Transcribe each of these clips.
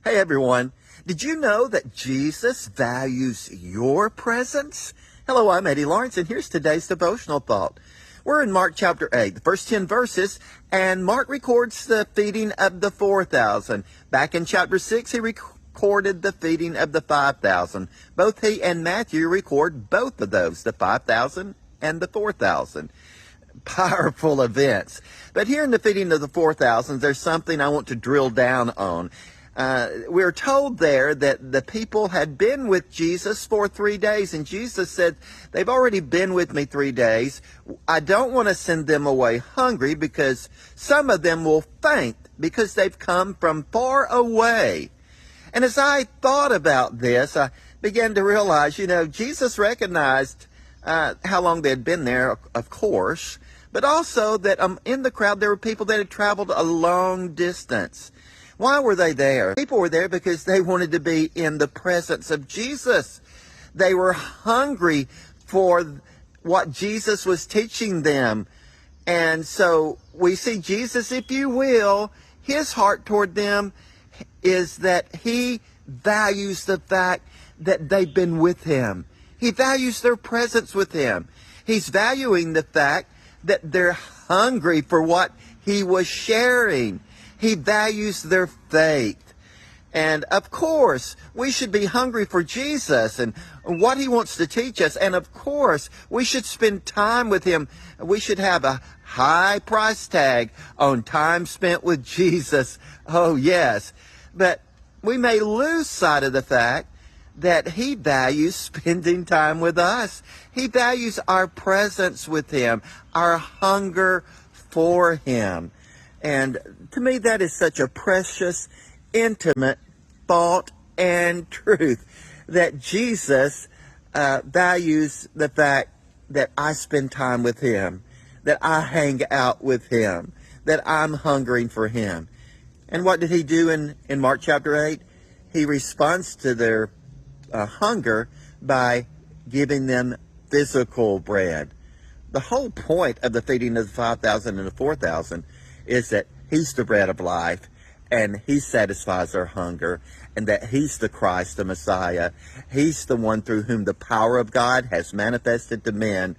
Hey everyone, did you know that Jesus values your presence? Hello, I'm Eddie Lawrence, and here's today's devotional thought. We're in Mark chapter 8, the first 10 verses, and Mark records the feeding of the 4,000. Back in chapter 6, he recorded the feeding of the 5,000. Both he and Matthew record both of those, the 5,000 and the 4,000. Powerful events. But here in the feeding of the 4,000, there's something I want to drill down on. We're told there that the people had been with Jesus for 3 days, and Jesus said, they've already been with me 3 days. I don't want to send them away hungry because some of them will faint because they've come from far away. And as I thought about this, I began to realize, Jesus recognized how long they had been there, of course, but also that in the crowd there were people that had traveled a long distance. Why were they there? People were there because they wanted to be in the presence of Jesus. They were hungry for what Jesus was teaching them. And so we see Jesus, if you will, his heart toward them is that he values the fact that they've been with him. He values their presence with him. He's valuing the fact that they're hungry for what he was sharing. He values their faith. And of course, we should be hungry for Jesus and what he wants to teach us. And of course, we should spend time with him. We should have a high price tag on time spent with Jesus. Oh, yes. But we may lose sight of the fact that he values spending time with us. He values our presence with him, our hunger for him. And to me, that is such a precious, intimate thought and truth, that Jesus values the fact that I spend time with him, that I hang out with him, that I'm hungering for him. And what did he do in Mark chapter 8? He responds to their hunger by giving them physical bread. The whole point of the feeding of the 5,000 and the 4,000 is that he's the bread of life, and he satisfies our hunger, and that he's the Christ, the Messiah. He's the one through whom the power of God has manifested to men,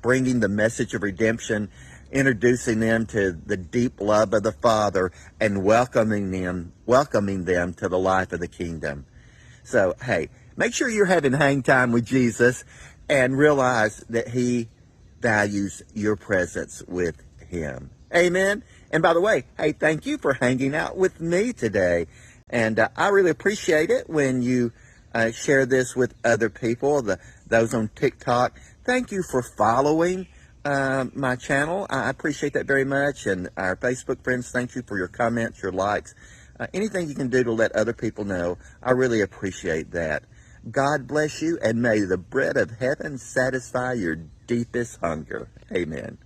bringing the message of redemption, introducing them to the deep love of the Father, and welcoming them to the life of the kingdom. So, hey, make sure you're having hang time with Jesus and realize that he values your presence with him. Amen. And by the way, hey, thank you for hanging out with me today. And I really appreciate it when you share this with other people, those on TikTok. Thank you for following my channel. I appreciate that very much. And our Facebook friends, thank you for your comments, your likes. Anything you can do to let other people know, I really appreciate that. God bless you, and may the bread of heaven satisfy your deepest hunger. Amen.